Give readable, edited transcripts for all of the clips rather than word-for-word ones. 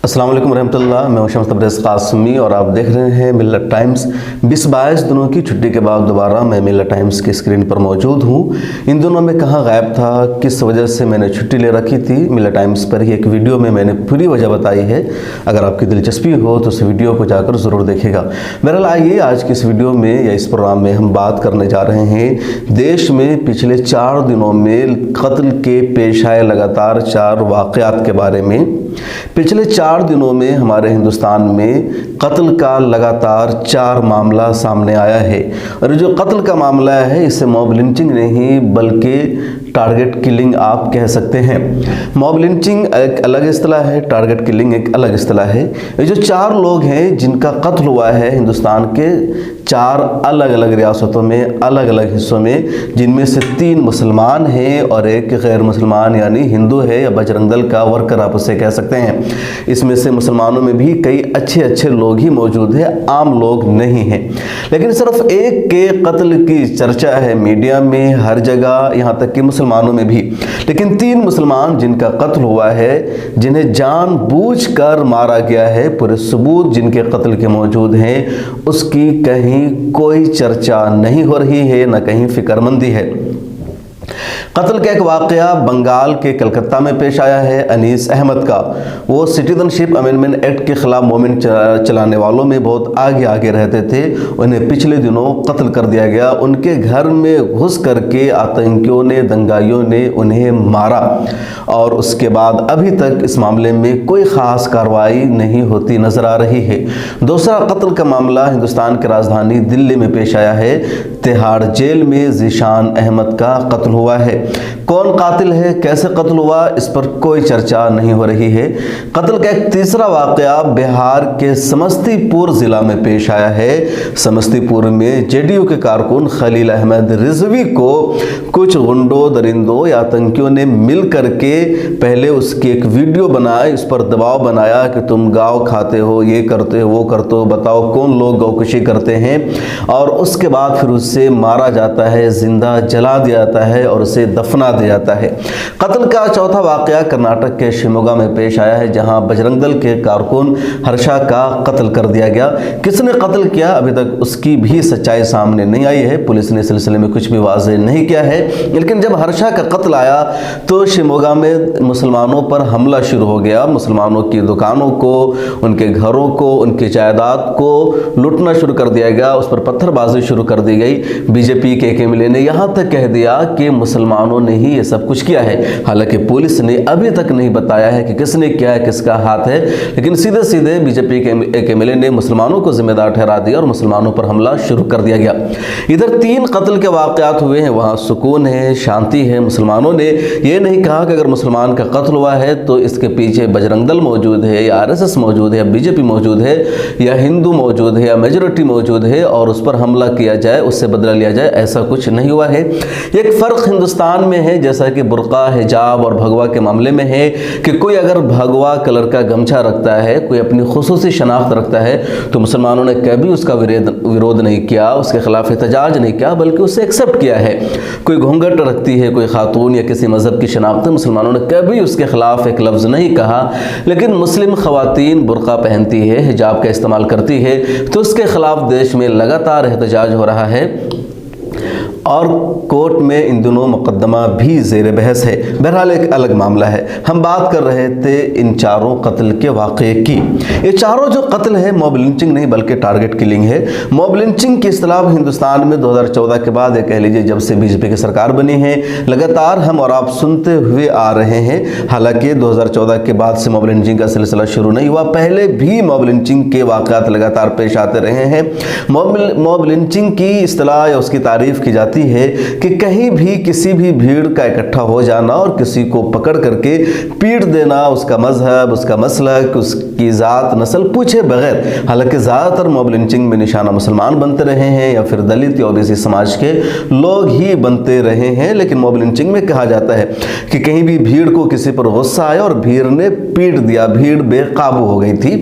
अस्सलाम वालेकुम रहमतुल्लाह। मैं शम्स तबरेज़ कासमी और आप देख रहे हैं मिल्लत टाइम्स। 20-22 दिनों की छुट्टी के बाद दोबारा मैं मिल्लत टाइम्स की स्क्रीन पर मौजूद हूँ। इन दिनों में कहाँ गायब था, किस वजह से मैंने छुट्टी ले रखी थी, मिल्लत टाइम्स पर ही एक वीडियो में मैंने पूरी वजह बताई है। अगर आपकी दिलचस्पी हो तो उस वीडियो को जाकर ज़रूर देखेगा। बहरहाल आइए आज की इस वीडियो में या इस प्रोग्राम में हम बात करने जा रहे हैं देश में पिछले 4 दिनों में कत्ल के पेश आए लगातार 4 वाक़यात के बारे में। पिछले 4 दिनों में हमारे हिंदुस्तान में कत्ल का लगातार 4 मामला सामने आया है। और जो कत्ल का मामला है इसे मॉब लिंचिंग नहीं बल्कि टारगेट किलिंग आप कह सकते हैं। मॉब लिंचिंग एक अलग इस्तिलाह है, टारगेट किलिंग एक अलग इस्तिलाह है। ये जो 4 लोग हैं जिनका कत्ल हुआ है हिंदुस्तान के 4 अलग अलग रियासतों में, अलग अलग हिस्सों में, जिनमें से 3 मुसलमान हैं और एक गैर मुसलमान यानी हिंदू है या बजरंग दल का वर्कर आप उसे कह सकते हैं। इसमें से मुसलमानों में भी कई अच्छे लोग ही मौजूद हैं, आम लोग नहीं हैं। लेकिन सिर्फ एक के कत्ल की चर्चा है मीडिया में, हर जगह, यहाँ तक कि मुसलमानों में भी। लेकिन 3 मुसलमान जिनका कत्ल हुआ है, जिन्हें जानबूझकर मारा गया है, पूरे सबूत जिनके कत्ल के मौजूद हैं, उसकी कहीं कोई चर्चा नहीं हो रही है, न कहीं फिक्रमंदी है। कत्ल का एक वाक़या बंगाल के कलकत्ता में पेश आया है अनीस अहमद का। वो सिटीजनशिप अमेंडमेंट एक्ट के खिलाफ मूवमेंट चलाने वालों में बहुत आगे रहते थे। उन्हें पिछले दिनों कत्ल कर दिया गया। उनके घर में घुस करके आतंकियों ने, दंगाइयों ने उन्हें मारा और उसके बाद अभी तक इस मामले में कोई ख़ास कार्रवाई नहीं होती नज़र आ रही है। दूसरा कत्ल का मामला हिंदुस्तान की राजधानी दिल्ली में पेश आया है। तिहाड़ जेल में ज़ीशान अहमद का कत्ल हुआ है। कौन कातिल है, कैसे कत्ल हुआ, इस पर कोई चर्चा नहीं हो रही है। कत्ल का एक तीसरा वाक़या बिहार के समस्तीपुर ज़िला में पेश आया है। समस्तीपुर में जेडीयू के कारकुन खलील अहमद रिजवी को कुछ गुंडों, दरिंदों या आतंकियों ने मिल करके पहले उसकी एक वीडियो बनाई, इस पर दबाव बनाया कि तुम गाँव खाते हो, ये करते हो, वो करते हो, बताओ कौन लोग गौकशी करते हैं। और उसके बाद फिर उससे मारा जाता है, जिंदा जला दिया जाता है और उसे दफना दिया जाता है। कत्ल का चौथा वाक़या कर्नाटक के शिमोगा में पेश आया है, जहां बजरंग दल के कारकुन हर्षा का कत्ल कर दिया गया। किसने कत्ल किया अभी तक उसकी भी सच्चाई सामने नहीं आई है। पुलिस ने इस सिलसिले में कुछ भी वाज़ेह नहीं किया है। लेकिन जब हर्षा का कत्ल आया तो शिमोगा में मुसलमानों पर हमला शुरू हो गया। मुसलमानों की दुकानों को, उनके घरों को, उनकी जायदाद को लूटना शुरू कर दिया गया। उस पर पत्थरबाजी शुरू कर दी गई। बीजेपी के एक एमएलए ने यहाँ तक कह दिया कि मुसलमानों ने ही ये सब कुछ किया है। हालांकि पुलिस ने अभी तक नहीं बताया है कि किसने किया है, किसका हाथ है। लेकिन सीधे सीधे बीजेपी के एक एमएलए ने मुसलमानों को जिम्मेदार ठहरा दिया और मुसलमानों पर हमला शुरू कर दिया गया। इधर 3 कत्ल के वाक़यात हुए हैं, वहाँ सुकून है, शांति है। मुसलमानों ने ये नहीं कहा कि अगर मुसलमान का कत्ल हुआ है तो इसके पीछे बजरंग दल मौजूद है या आरएसएस मौजूद है या बीजेपी मौजूद है या हिंदू मौजूद है या मेजोरिटी मौजूद है और उस पर हमला किया जाए, उससे बदला लिया जाए। ऐसा कुछ नहीं हुआ है। एक फ़र्क हिंदुस्तान में है, जैसा कि बुर्का, हिजाब और भगवा के मामले में है कि कोई अगर भगवा कलर का गमछा रखता है, कोई अपनी खुसूसी शनाख्त रखता है, तो मुसलमानों ने कभी उसका विरोध नहीं किया, उसके खिलाफ एहतजाज नहीं किया, बल्कि उसे एक्सेप्ट किया है। कोई घूंघट रखती है कोई खातून या किसी मज़हब की शनाख्त, मुसलमानों ने कभी उसके खिलाफ एक लफ्ज़ नहीं कहा। लेकिन मुस्लिम ख़वातीन बुर्का पहनती है, हिजाब का इस्तेमाल करती है, तो उसके खिलाफ देश में लगातार एहतजाज हो रहा है और कोर्ट में इन दिनों मुकदमा भी ज़ेर बहस है। बहरहाल एक अलग मामला है। हम बात कर रहे थे इन 4 कत्ल के वाक़े की। ये 4 जो कत्ल है मॉब लिंचिंग नहीं बल्कि टारगेट किलिंग है। मॉब लिंचिंग की इस्तिलाह हिंदुस्तान में 2014 के बाद कह लीजिए जब से बीजेपी की सरकार बनी है लगातार हम और आप सुनते हुए आ रहे हैं। हालांकि 2014 के बाद से मॉब लिंचिंग का सिलसिला शुरू नहीं हुआ, पहले भी मॉब लिंचिंग के वाक़यात लगातार पेश आते रहे हैं। मॉब लिंचिंग की इस्तिलाह या उसकी तारीफ़ की जाती है कि कहीं भी किसी भी भीड़ का इकट्ठा हो जाना और किसी को पकड़ करके पीट देना, उसका मजहब, उसका मसलक, उसकी ज़ात, नस्ल पूछे बगैर। हालांकि ज़्यादातर मॉब लिंचिंग में निशाना मुसलमान बनते रहे हैं या फिर दलित या ओबीसी समाज के लोग ही बनते रहे हैं। लेकिन मॉब लिंचिंग में कहा जाता है कि कहीं भी भीड़ को किसी पर गुस्सा आया और भीड़ ने पीट दिया, भीड़ बेकाबू हो गई थी।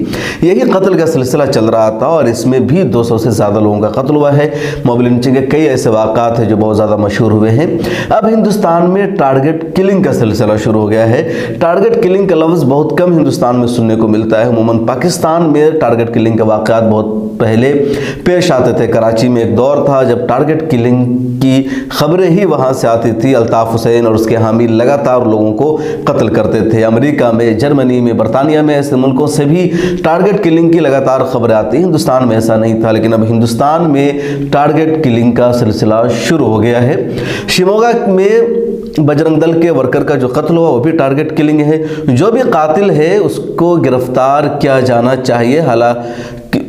यही कत्ल का सिलसिला चल रहा था और इसमें भी 200 से ज़्यादा लोगों का कत्ल हुआ है। मॉब लिंचिंग के कई ऐसे वाक़ात वाक़यात है जो बहुत ज़्यादा मशहूर हुए हैं। अब हिंदुस्तान में टारगेट किलिंग का सिलसिला शुरू हो गया है। टारगेट किलिंग का लफ्ज़ बहुत कम हिंदुस्तान में सुनने को मिलता है। अमूमन पाकिस्तान में टारगेट किलिंग के वाक़यात बहुत पहले पेश आते थे। कराची में एक दौर था जब टारगेट किलिंग की खबरें ही वहाँ से आती थी। अल्ताफ़ हुसैन और उसके हामी लगातार लोगों को कत्ल करते थे। अमेरिका में, जर्मनी में, बरतानिया में, ऐसे मुल्कों से भी टारगेट किलिंग की लगातार खबरें आती। हिंदुस्तान में ऐसा नहीं था, लेकिन अब हिंदुस्तान में टारगेट किलिंग का सिलसिला शुरू हो गया है। शिमोगा में बजरंग दल के वर्कर का जो कत्ल हुआ वो भी टारगेट किलिंग है। जो भी कातिल है उसको गिरफ्तार किया जाना चाहिए। हालांकि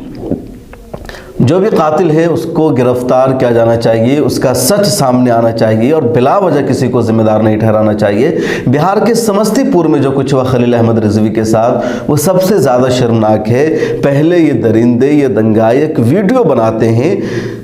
जो भी कातिल है उसको गिरफ्तार किया जाना चाहिए, उसका सच सामने आना चाहिए और बिला वजह किसी को जिम्मेदार नहीं ठहराना चाहिए। बिहार के समस्तीपुर में जो कुछ हुआ खलील अहमद रिजवी के साथ वो सबसे ज़्यादा शर्मनाक है। पहले ये दरिंदे, ये दंगाई एक वीडियो बनाते हैं,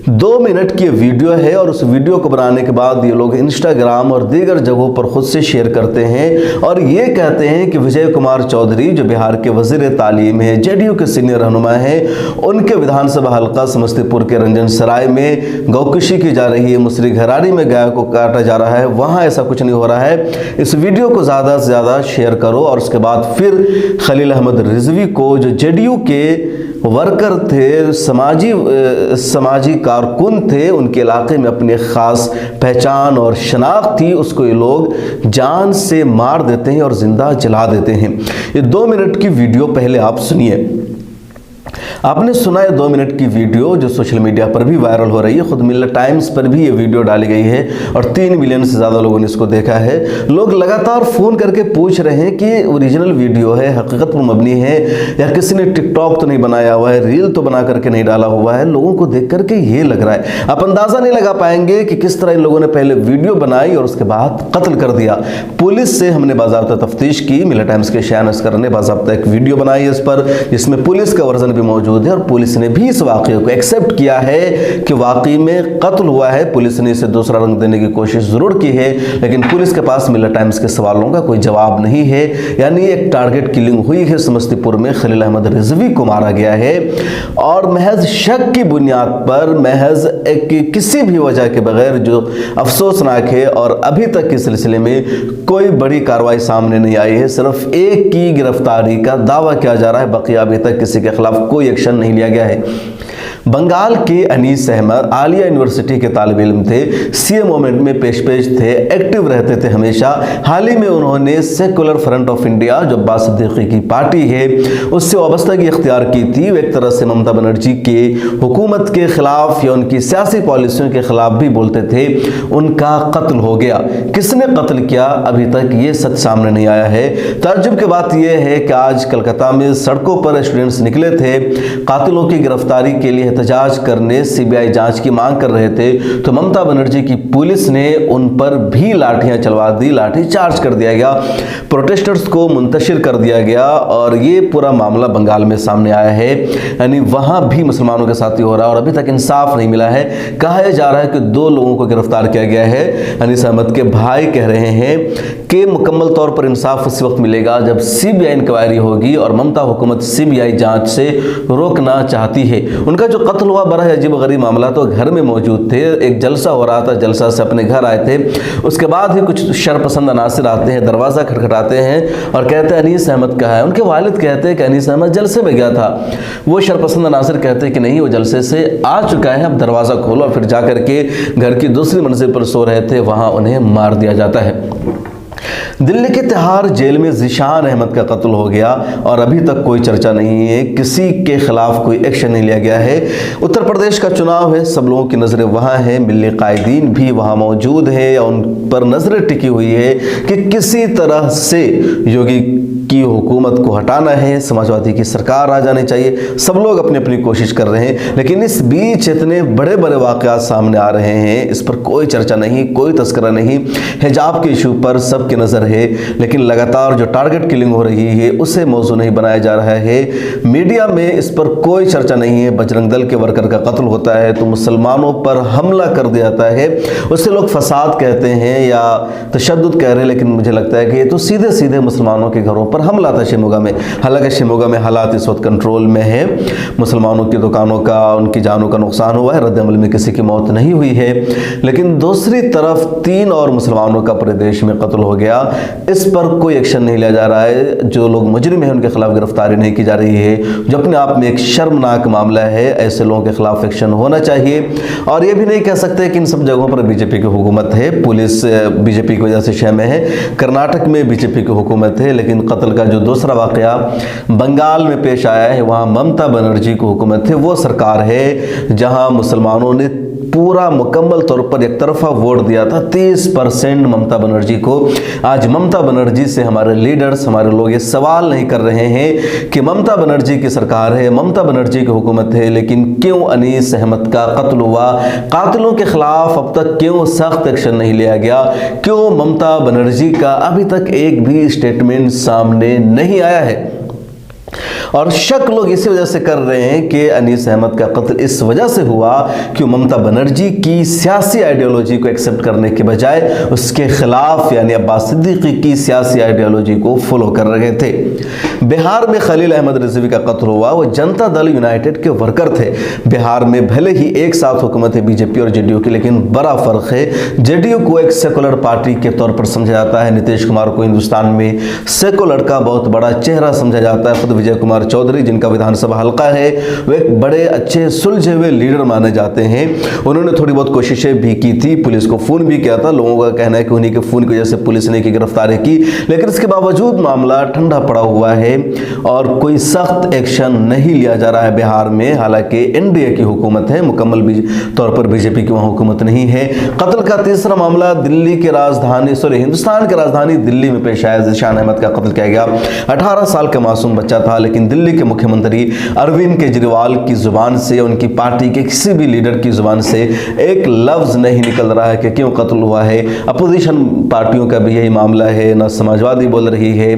2 मिनट की वीडियो है और उस वीडियो को बनाने के बाद ये लोग इंस्टाग्राम और दीगर जगहों पर खुद से शेयर करते हैं और ये कहते हैं कि विजय कुमार चौधरी जो बिहार के वज़ीर तालीम है, जेडीयू के सीनियर रहनुमा हैं, उनके विधानसभा हल्का समस्तीपुर के रंजन सराय में गौकशी की जा रही है, मुसरी घरारी में गाय को काटा जा रहा है, वहाँ ऐसा कुछ नहीं हो रहा है। इस वीडियो को ज़्यादा से ज़्यादा शेयर करो और उसके बाद फिर खलील अहमद रिजवी को जो जेडीयू के वर्कर थे, समाजी कारकुन थे, उनके इलाके में अपने ख़ास पहचान और शनाख्त थी, उसको ये लोग जान से मार देते हैं और ज़िंदा जला देते हैं। ये 2 मिनट की वीडियो पहले आप सुनिए। आपने सुना है 2 मिनट की वीडियो जो सोशल मीडिया पर भी वायरल हो रही है। खुद मिल्लत टाइम्स पर भी ये वीडियो डाली गई है और 3 मिलियन से ज़्यादा लोगों ने इसको देखा है। लोग लगातार फ़ोन करके पूछ रहे हैं कि ओरिजिनल वीडियो है, हकीकत पर मबनी है या किसी ने टिकटॉक तो नहीं बनाया हुआ है, रील तो बना करके नहीं डाला हुआ है। लोगों को देख करके ये लग रहा है, आप अंदाज़ा नहीं लगा पाएंगे कि किस तरह इन लोगों ने पहले वीडियो बनाई और उसके बाद कत्ल कर दिया। पुलिस से हमने बाज़ाब्ता तफ्तीश की, मिल्लत टाइम्स के शायान अस्कर ने बाज़ाब्ता एक वीडियो बनाई इस पर, जिसमें पुलिस का वर्जन भी मौजूद है और पुलिस ने भी इस वाक़े को एक्सेप्ट किया है कि वाकई में कत्ल हुआ है। पुलिस ने इसे दूसरा रंग देने की कोशिश ज़रूर की है, लेकिन पुलिस के पास मिल्लत टाइम्स के सवालों का कोई जवाब नहीं है। यानी एक टारगेट किलिंग हुई है समस्तीपुर में, खलील अहमद रिजवी को मारा गया है और महज शक की बुनियाद पर, महज एक किसी भी वजह के बगैर, जो अफसोसनाक है। और अभी तक इस सिलसिले में कोई बड़ी कार्रवाई सामने नहीं आई है। सिर्फ एक की गिरफ्तारी का दावा किया जा रहा है, बाकी अभी तक किसी के खिलाफ कोई एक्शन नहीं लिया गया है। बंगाल के अनीस अहमद आलिया यूनिवर्सिटी के तालिब इल्म थे, सीए मूवमेंट में पेश थे, एक्टिव रहते थे हमेशा। हाल ही में उन्होंने सेकुलर फ्रंट ऑफ इंडिया जो अब्बास सिद्दीकी की पार्टी है उससे वाबस्तगी इख्तियार की थी। वो एक तरह से ममता बनर्जी के हुकूमत के खिलाफ या उनकी सियासी पॉलिसियों के खिलाफ भी बोलते थे। उनका कत्ल हो गया। किसने कत्ल किया अभी तक ये सच सामने नहीं आया है। ताज्जुब की बात यह है कि आज कलकत्ता में सड़कों पर स्टूडेंट्स निकले थे कातिलों की गिरफ्तारी के लिए एहतजाज करने, सीबीआई जांच की मांग कर रहे थे, तो ममता बनर्जी की पुलिस ने उन पर भी लाठियां चलवा दी, लाठी चार्ज कर दिया गया, प्रोटेस्टर्स को मुंतशिर कर दिया गया और ये पूरा मामला बंगाल में सामने आया है। यानी वहां भी मुसलमानों के साथ ही हो रहा है और अभी तक इंसाफ नहीं मिला है। कहा जा रहा है कि 2 लोगों को गिरफ्तार किया गया है। अनीस अहमद के भाई कह रहे हैं कि मुकम्मल तौर पर इंसाफ उस वक्त मिलेगा जब सीबीआई इंक्वायरी होगी और ममता हुकूमत सीबीआई जांच से रोकना चाहती है। उनका जो कत्ल हुआ बड़ा अजीब गरीब मामला, तो घर में मौजूद थे, एक जलसा हो रहा था, जलसा से अपने घर आए थे। उसके बाद ही कुछ शरपसंद अनासिर आते हैं, दरवाज़ा खटखटाते हैं और कहते हैं अनीस अहमद कहाँ है। उनके वालिद कहते हैं कि अनीस अहमद जलसे में गया था। वो शरपसंद अनासिर कहते हैं कि नहीं, वो जलसे से आ चुका है, अब दरवाज़ा खोलो। और फिर जा करके घर की दूसरी मंजिल पर सो रहे थे, वहाँ उन्हें मार दिया जाता है। दिल्ली के तिहाड़ जेल में ज़ीशान अहमद का कत्ल हो गया और अभी तक कोई चर्चा नहीं है, किसी के खिलाफ कोई एक्शन नहीं लिया गया है। उत्तर प्रदेश का चुनाव है, सब लोगों की नज़रें वहाँ हैं, मिल्ली कायदीन भी वहाँ मौजूद है या उन पर नज़रें टिकी हुई है कि किसी तरह से योगी की हुकूमत को हटाना है, समाजवादी की सरकार आ जानी चाहिए। सब लोग अपनी अपनी कोशिश कर रहे हैं, लेकिन इस बीच इतने बड़े बड़े वाक़यात सामने आ रहे हैं, इस पर कोई चर्चा नहीं, कोई तस्करा नहीं। हिजाब के इशू पर सबकी नज़र है, लेकिन लगातार जो टारगेट किलिंग हो रही है उसे मौजू नहीं बनाया जा रहा है। मीडिया में इस पर कोई चर्चा नहीं है। बजरंग दल के वर्कर का कत्ल होता है तो मुसलमानों पर हमला कर दिया जाता है, उससे लोग फसाद कहते हैं या तशद्दुद कह रहे हैं, लेकिन मुझे लगता है कि ये तो सीधे सीधे मुसलमानों के घरों पर ऊपर हमला था शिमोगा में। हालांकि शिमोगा में हालात इस वक्त कंट्रोल में है, मुसलमानों की दुकानों का, उनकी जानों का नुकसान हुआ है, रद्द-ए-अमल में किसी की मौत नहीं हुई है, लेकिन दूसरी तरफ 3 और मुसलमानों का पूरे देश में कत्ल हो गया। इस पर कोई एक्शन नहीं लिया जा रहा है। जो लोग मुजरिम हैं उनके खिलाफ गिरफ्तारी नहीं की जा रही है, जो अपने आप में एक शर्मनाक मामला है। ऐसे लोगों के खिलाफ एक्शन होना चाहिए। और ये भी नहीं कह सकते कि इन सब जगहों पर बीजेपी की हुकूमत है, पुलिस बीजेपी की वजह से शह में है। कर्नाटक में बीजेपी की हुकूमत है, लेकिन कत्ल का जो दूसरा वाकया बंगाल में पेश आया है वहाँ ममता बनर्जी की हुकूमत है। वो सरकार है जहाँ मुसलमानों ने पूरा मुकम्मल तौर पर एक तरफा वोट दिया था 30% ममता बनर्जी को। आज ममता बनर्जी से हमारे लीडर्स, हमारे लोग ये सवाल नहीं कर रहे हैं कि ममता बनर्जी की सरकार है, ममता बनर्जी की हुकूमत है, लेकिन क्यों अनीस अहमद का कत्ल हुआ? कातिलों के खिलाफ अब तक क्यों सख्त एक्शन नहीं लिया गया? क्यों ममता बनर्जी का अभी तक एक भी स्टेटमेंट सामने नहीं आया है? और शक लोग इसी वजह से कर रहे हैं कि अनीस अहमद का कत्ल इस वजह से हुआ कि ममता बनर्जी की सियासी आइडियोलॉजी को एक्सेप्ट करने के बजाय उसके खिलाफ यानी अब्बास सिद्दीकी की सियासी आइडियोलॉजी को फॉलो कर रहे थे। बिहार में खलील अहमद रिजवी का कत्ल हुआ, वो जनता दल यूनाइटेड के वर्कर थे। बिहार में भले ही एक साथ हुकूमत है बीजेपी और जेडीयू की, लेकिन बड़ा फर्क है। जेडीयू को एक सेकुलर पार्टी के तौर पर समझा जाता है, नीतीश कुमार को हिंदुस्तान में सेकुलर का बहुत बड़ा चेहरा समझा जाता है। खुद विजय कुमार चौधरी जिनका विधानसभा हल्का है वो एक बड़े अच्छे सुलझे हुए लीडर माने जाते हैं। उन्होंने थोड़ी बहुत कोशिशें भी की थी, पुलिस को फोन भी किया था। लोगों का कहना है कि उन्हीं के फोन की वजह से पुलिस ने की गिरफ्तारी की, लेकिन इसके बावजूद मामला ठंडा पड़ा हुआ है और कोई सख्त एक्शन नहीं लिया जा रहा है बिहार में। हालांकि एनडीए की हुकूमत है, मुकम्मल तौर पर बीजेपी की वहां हुकूमत नहीं है। कत्ल का तीसरा मामला दिल्ली के राजधानी हिंदुस्तान की राजधानी दिल्ली में पेश आया। ज़ीशान अहमद का कत्ल किया गया। 18 साल का मासूम बच्चा था, लेकिन दिल्ली के मुख्यमंत्री अरविंद केजरीवाल की जुबान से, उनकी पार्टी के किसी भी लीडर की जुबान से एक लफ्ज नहीं निकल रहा है कि क्यों कत्ल हुआ है। अपोजिशन पार्टियों का भी यही मामला है, ना समाजवादी बोल रही है,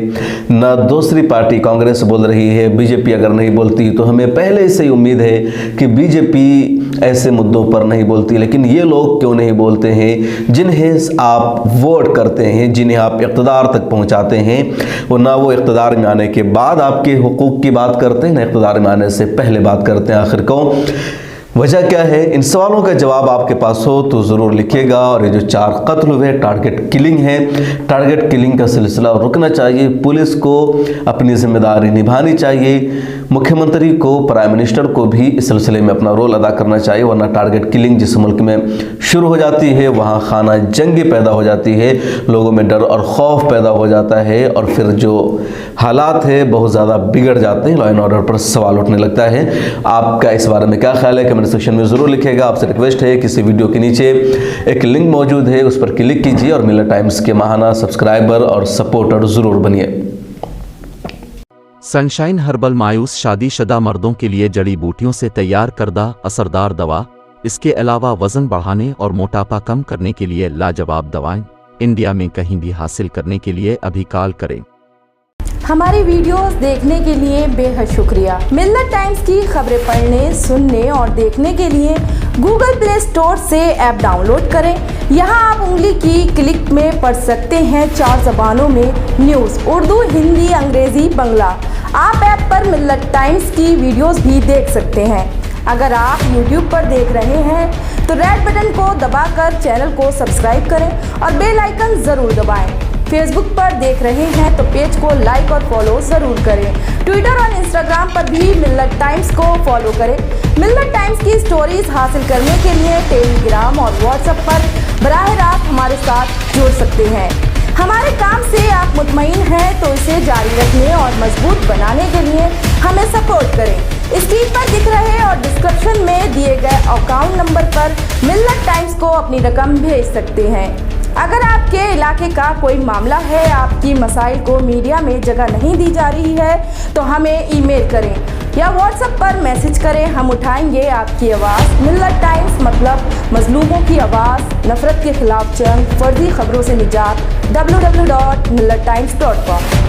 ना दूसरी पार्टी कांग्रेस बोल रही है। बीजेपी अगर नहीं बोलती तो हमें पहले से ही उम्मीद है कि बीजेपी ऐसे मुद्दों पर नहीं बोलती, लेकिन ये लोग क्यों नहीं बोलते हैं जिन्हें आप वोट करते हैं, जिन्हें आप इक़्तिदार तक पहुंचाते हैं। वो ना वो इक़्तिदार में आने के बाद आपके हुकूक की बात करते हैं, ना इक़्तिदार में आने से पहले बात करते हैं। आखिर को वजह क्या है? इन सवालों का जवाब आपके पास हो तो ज़रूर लिखिएगा। और ये जो 4 कत्ल हुए टारगेट किलिंग है, टारगेट किलिंग का सिलसिला रुकना चाहिए। पुलिस को अपनी जिम्मेदारी निभानी चाहिए। मुख्यमंत्री को, प्राइम मिनिस्टर को भी इस सिलसिले में अपना रोल अदा करना चाहिए, वरना टारगेट किलिंग जिस मुल्क में शुरू हो जाती है वहाँ खाना जंगी पैदा हो जाती है, लोगों में डर और खौफ पैदा हो जाता है और फिर जो हालात है बहुत ज़्यादा बिगड़ जाते हैं, लॉ एंड ऑर्डर पर सवाल उठने लगता है। आपका इस बारे में क्या ख्याल है? कमेंट सेक्शन में ज़रूर लिखिएगा। आपसे रिक्वेस्ट है, किसी वीडियो के नीचे एक लिंक मौजूद है, उस पर क्लिक कीजिए और मिलत टाइम्स के माहाना सब्सक्राइबर और सपोर्टर ज़रूर बनिए। सनशाइन हर्बल मायूस शादीशुदा मर्दों के लिए जड़ी बूटियों से तैयार करदा असरदार दवा। इसके अलावा वजन बढ़ाने और मोटापा कम करने के लिए लाजवाब दवाएं इंडिया में कहीं भी हासिल करने के लिए अभी कॉल करें। हमारी वीडियोस देखने के लिए बेहद शुक्रिया। मिल्लत टाइम्स की खबरें पढ़ने, सुनने और देखने के लिए गूगल प्ले स्टोर से ऐप डाउनलोड करें। यहां आप उंगली की क्लिक में पढ़ सकते हैं 4 ज़बानों में न्यूज़, उर्दू, हिंदी, अंग्रेज़ी, बांग्ला। आप ऐप पर मिल्लत टाइम्स की वीडियोस भी देख सकते हैं। अगर आप YouTube पर देख रहे हैं तो रेड बटन को दबाकर चैनल को सब्सक्राइब करें और बेल आइकन ज़रूर दबाएं। फेसबुक पर देख रहे हैं तो पेज को लाइक और फॉलो ज़रूर करें। ट्विटर और इंस्टाग्राम पर भी मिल्लत टाइम्स को फॉलो करें। मिल्लत टाइम्स की स्टोरीज हासिल करने के लिए टेलीग्राम और व्हाट्सएप पर बराह रास्त हमारे साथ जुड़ सकते हैं। हमारे काम से आप मुतमईन हैं तो इसे जारी रखने और मजबूत बनाने के लिए हमें सपोर्ट करें। स्क्रीन पर दिख रहे और डिस्क्रिप्शन में दिए गए अकाउंट नंबर पर मिल्लत टाइम्स को अपनी रकम भेज सकते हैं। अगर आपके इलाके का कोई मामला है, आपकी मसाइल को मीडिया में जगह नहीं दी जा रही है तो हमें ईमेल करें या व्हाट्सएप पर मैसेज करें, हम उठाएंगे आपकी आवाज़। मिल्लत टाइम्स मतलब मजलूमों की आवाज़, नफरत के खिलाफ जंग, फर्जी खबरों से निजात। www.millattimes.com